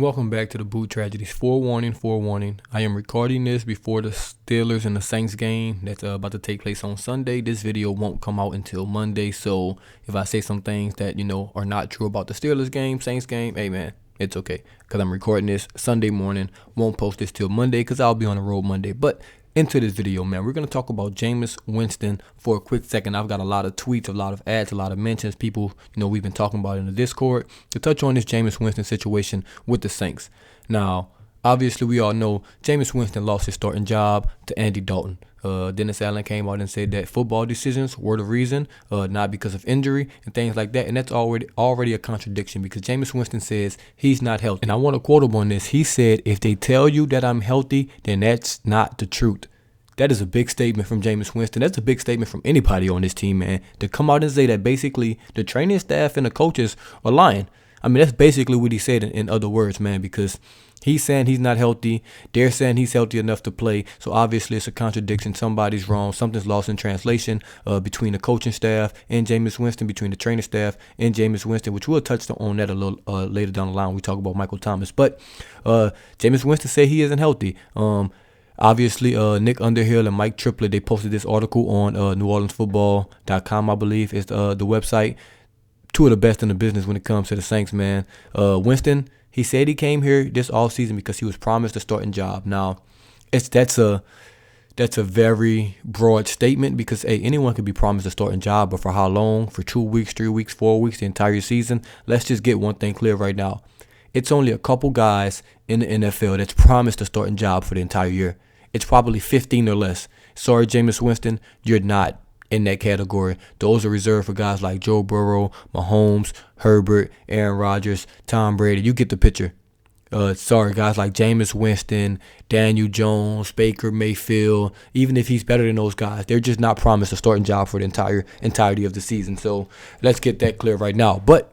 Welcome back to DaBoot Tragedies. Forewarning. I am recording this before the Steelers and the Saints game that's about to take place on Sunday. This video won't come out until Monday, so if I say some things that, are not true about the Steelers game, Saints game, hey man, it's okay. Because I'm recording this Sunday morning. Won't post this till Monday because I'll be on the road Monday. But into this video, man, we're going to talk about Jameis Winston for a quick second. I've got a lot of tweets, a lot of ads, a lot of mentions. People, we've been talking about in the Discord to touch on this Jameis Winston situation with the Saints. Now, obviously, we all know Jameis Winston lost his starting job to Andy Dalton. Dennis Allen came out and said that football decisions were the reason, not because of injury and things like that. And that's already a contradiction because Jameis Winston says he's not healthy. And I want to quote him on this. He said, "If they tell you that I'm healthy, then that's not the truth." That is a big statement from Jameis Winston. That's a big statement from anybody on this team, man. To come out and say that basically the training staff and the coaches are lying. I mean, that's basically what he said in other words, man, because he's saying he's not healthy. They're saying he's healthy enough to play. So obviously it's a contradiction. Somebody's wrong. Something's lost in translation between the coaching staff and Jameis Winston, between the training staff and Jameis Winston, which we'll touch on that a little later down the line when we talk about Michael Thomas. But Jameis Winston said he isn't healthy. Obviously, Nick Underhill and Mike Triplett, they posted this article on NewOrleansFootball.com, I believe, is the website. Two of the best in the business when it comes to the Saints, man. Winston, he said he came here this offseason because he was promised a starting job. Now, that's a very broad statement because, hey, anyone could be promised a starting job, but for how long? For 2 weeks, 3 weeks, 4 weeks, the entire season? Let's just get one thing clear right now. It's only a couple guys in the NFL that's promised a starting job for the entire year. It's probably 15 or less. Sorry, Jameis Winston, you're not in that category. Those are reserved for guys like Joe Burrow, Mahomes, Herbert, Aaron Rodgers, Tom Brady. You get the picture. Sorry, guys like Jameis Winston, Daniel Jones, Baker Mayfield, even if he's better than those guys, they're just not promised a starting job for the entirety of the season. So let's get that clear right now. But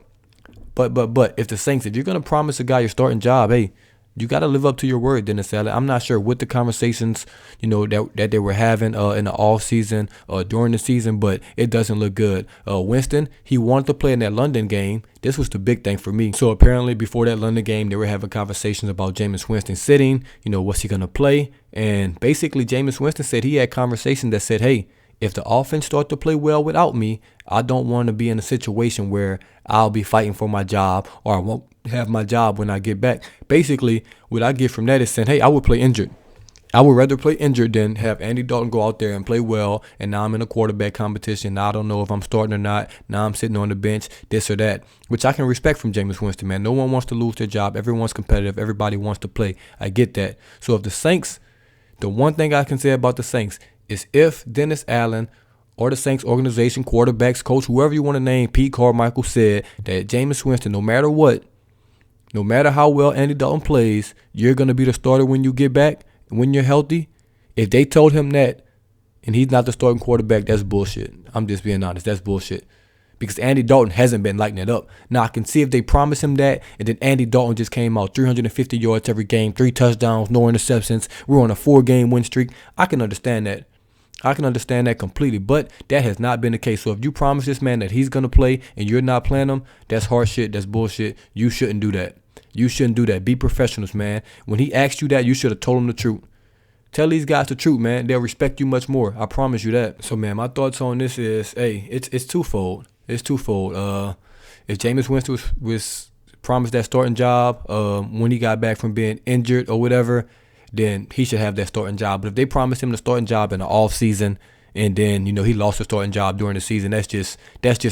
if the Saints, if you're going to promise a guy your starting job, hey, you got to live up to your word, Dennis Allen. I'm not sure what the conversations, that they were having in the off season, during the season, but it doesn't look good. Winston, he wanted to play in that London game. This was the big thing for me. So apparently before that London game, they were having conversations about Jameis Winston sitting, what's he going to play? And basically Jameis Winston said he had conversations that said, hey, if the offense starts to play well without me, I don't want to be in a situation where I'll be fighting for my job or I won't have my job when I get back. Basically, what I get from that is saying, hey, I would play injured. I would rather play injured than have Andy Dalton go out there and play well, and now I'm in a quarterback competition. Now I don't know if I'm starting or not. Now I'm sitting on the bench, this or that, which I can respect from Jameis Winston, man. No one wants to lose their job. Everyone's competitive. Everybody wants to play. I get that. So if the Saints, the one thing I can say about the Saints is if Dennis Allen or the Saints organization, quarterbacks, coach, whoever you want to name, Pete Carmichael said that Jameis Winston, no matter what, no matter how well Andy Dalton plays, you're going to be the starter when you get back, when you're healthy. If they told him that and he's not the starting quarterback, that's bullshit. I'm just being honest. That's bullshit. Because Andy Dalton hasn't been lighting it up. Now, I can see if they promise him that, and then Andy Dalton just came out 350 yards every game, 3 touchdowns, no interceptions. We're on a 4-game win streak. I can understand that. I can understand that completely, but that has not been the case. So if you promise this man that he's going to play and you're not playing him, that's hard shit. That's bullshit. You shouldn't do that. You shouldn't do that. Be professionals, man. When he asked you that, you should have told him the truth. Tell these guys the truth, man. They'll respect you much more. I promise you that. So, man, my thoughts on this is, hey, it's twofold. It's twofold. If Jameis Winston was promised that starting job when he got back from being injured or whatever, then he should have that starting job. But if they promised him the starting job in the off season and then, he lost the starting job during the season, that's just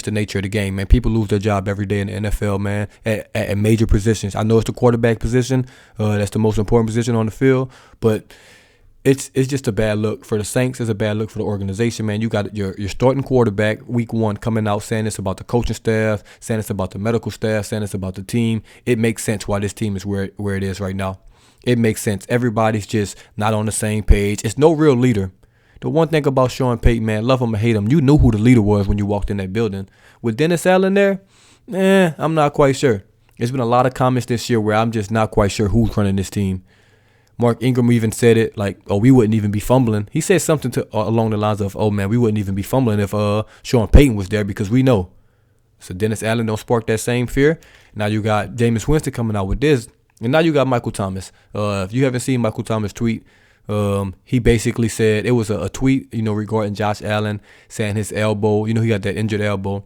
the nature of the game, man. People lose their job every day in the NFL, man, at major positions. I know it's the quarterback position. That's the most important position on the field. But it's just a bad look for the Saints. It's a bad look for the organization, man. You got your starting quarterback week 1 coming out saying this about the coaching staff, saying this about the medical staff, saying this about the team. It makes sense why this team is where it is right now. It makes sense. Everybody's just not on the same page. It's no real leader. The one thing about Sean Payton, man, love him or hate him, you knew who the leader was when you walked in that building. With Dennis Allen there, I'm not quite sure. There's been a lot of comments this year where I'm just not quite sure who's running this team. Mark Ingram even said it like, oh, we wouldn't even be fumbling. He said something along the lines of, oh, man, we wouldn't even be fumbling if Sean Payton was there because we know. So Dennis Allen don't spark that same fear. Now you got Jameis Winston coming out with this. And now you got Michael Thomas. If you haven't seen Michael Thomas tweet, he basically said it was a tweet, regarding Josh Allen saying his elbow, he got that injured elbow.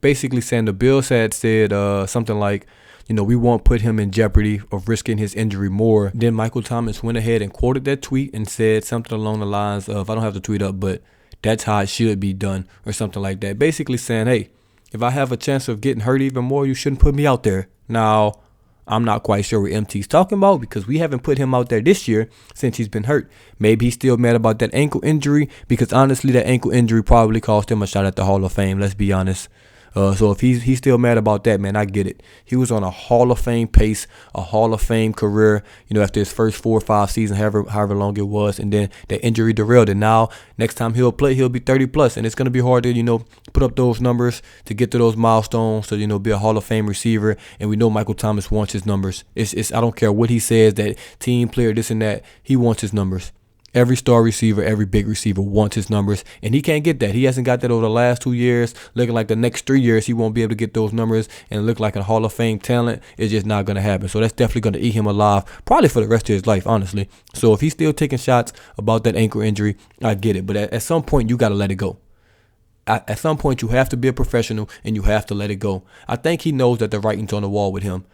Basically saying the Bills had said something like, we won't put him in jeopardy of risking his injury more. Then Michael Thomas went ahead and quoted that tweet and said something along the lines of, I don't have the tweet up, but that's how it should be done or something like that. Basically saying, hey, if I have a chance of getting hurt even more, you shouldn't put me out there. Now, I'm not quite sure what MT's talking about because we haven't put him out there this year since he's been hurt. Maybe he's still mad about that ankle injury because honestly, that ankle injury probably cost him a shot at the Hall of Fame. Let's be honest. So if he's still mad about that, man, I get it. He was on a Hall of Fame pace, a Hall of Fame career, after his first 4 or 5 seasons, however long it was, and then that injury derailed it. Now, next time he'll play, he'll be 30 plus, and it's gonna be hard to, put up those numbers to get to those milestones, to be a Hall of Fame receiver. And we know Michael Thomas wants his numbers. It's I don't care what he says, that team player, this and that, he wants his numbers. Every star receiver, every big receiver wants his numbers, and he can't get that. He hasn't got that over the last 2 years. Looking like the next 3 years, he won't be able to get those numbers and look like a Hall of Fame talent. It's just not going to happen. So that's definitely going to eat him alive, probably for the rest of his life, honestly. So if he's still taking shots about that ankle injury, I get it. But at some point, you got to let it go. At some point, you have to be a professional, and you have to let it go. I think he knows that the writing's on the wall with him.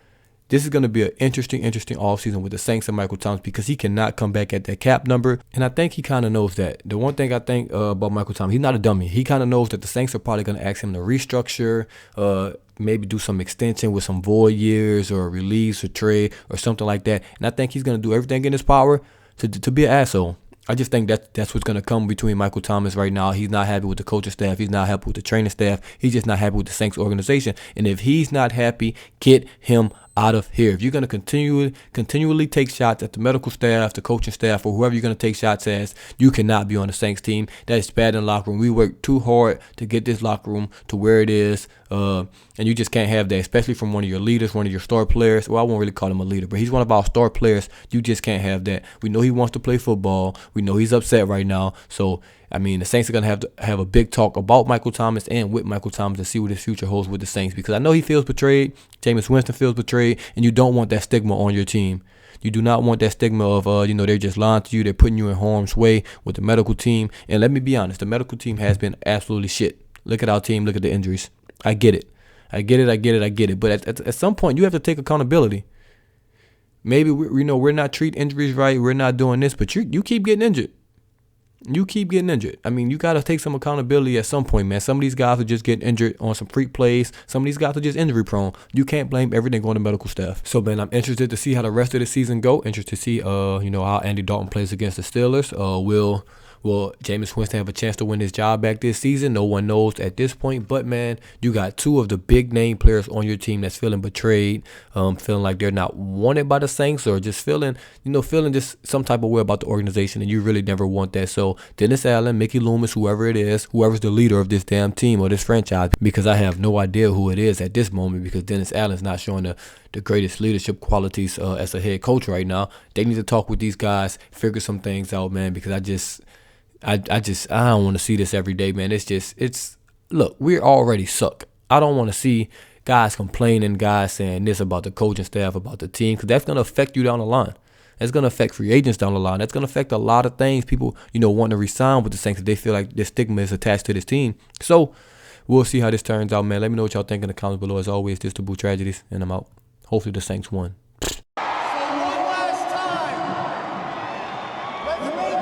This is going to be an interesting offseason with the Saints and Michael Thomas because he cannot come back at that cap number. And I think he kind of knows that. The one thing I think about Michael Thomas, he's not a dummy. He kind of knows that the Saints are probably going to ask him to restructure, maybe do some extension with some void years or release or trade or something like that. And I think he's going to do everything in his power to be an asshole. I just think that's what's going to come between Michael Thomas right now. He's not happy with the coaching staff. He's not happy with the training staff. He's just not happy with the Saints organization. And if he's not happy, get him out of here. If you're going to continually take shots at the medical staff, the coaching staff, or whoever you're going to take shots at, you cannot be on the Saints team. That is bad in the locker room. We worked too hard to get this locker room to where it is, and you just can't have that, especially from one of your leaders, one of your star players. Well, I won't really call him a leader, but he's one of our star players. You just can't have that. We know he wants to play football. We know he's upset right now. So, the Saints are going to have a big talk about Michael Thomas and with Michael Thomas to see what his future holds with the Saints, because I know he feels betrayed. Jameis Winston feels betrayed, and you don't want that stigma on your team. You do not want that stigma of, they're just lying to you. They're putting you in harm's way with the medical team. And let me be honest, the medical team has been absolutely shit. Look at our team. Look at the injuries. I get it. But at some point, you have to take accountability. Maybe, we're not treating injuries right. We're not doing this, but you keep getting injured. You keep getting injured. You got to take some accountability at some point, man. Some of these guys are just getting injured on some freak plays. Some of these guys are just injury prone. You can't blame everything on the medical staff. So, man, I'm interested to see how the rest of the season go. Interested to see, how Andy Dalton plays against the Steelers. Will Jameis Winston have a chance to win his job back this season? No one knows at this point. But, man, you got 2 of the big name players on your team that's feeling betrayed, feeling like they're not wanted by the Saints, or just feeling just some type of way about the organization, and you really never want that. So Dennis Allen, Mickey Loomis, whoever it is, whoever's the leader of this damn team or this franchise, because I have no idea who it is at this moment, because Dennis Allen's not showing the greatest leadership qualities as a head coach right now. They need to talk with these guys, figure some things out, man, because I don't want to see this every day, man. Look, we already suck. I don't want to see guys complaining, guys saying this about the coaching staff, about the team, because that's going to affect you down the line. That's going to affect free agents down the line. That's going to affect a lot of things. People, want to resign with the Saints if they feel like their stigma is attached to this team. So we'll see how this turns out, man. Let me know what y'all think in the comments below. As always, this is DaBoot Tragedies, and I'm out. Hopefully the Saints won. So one last time, let's make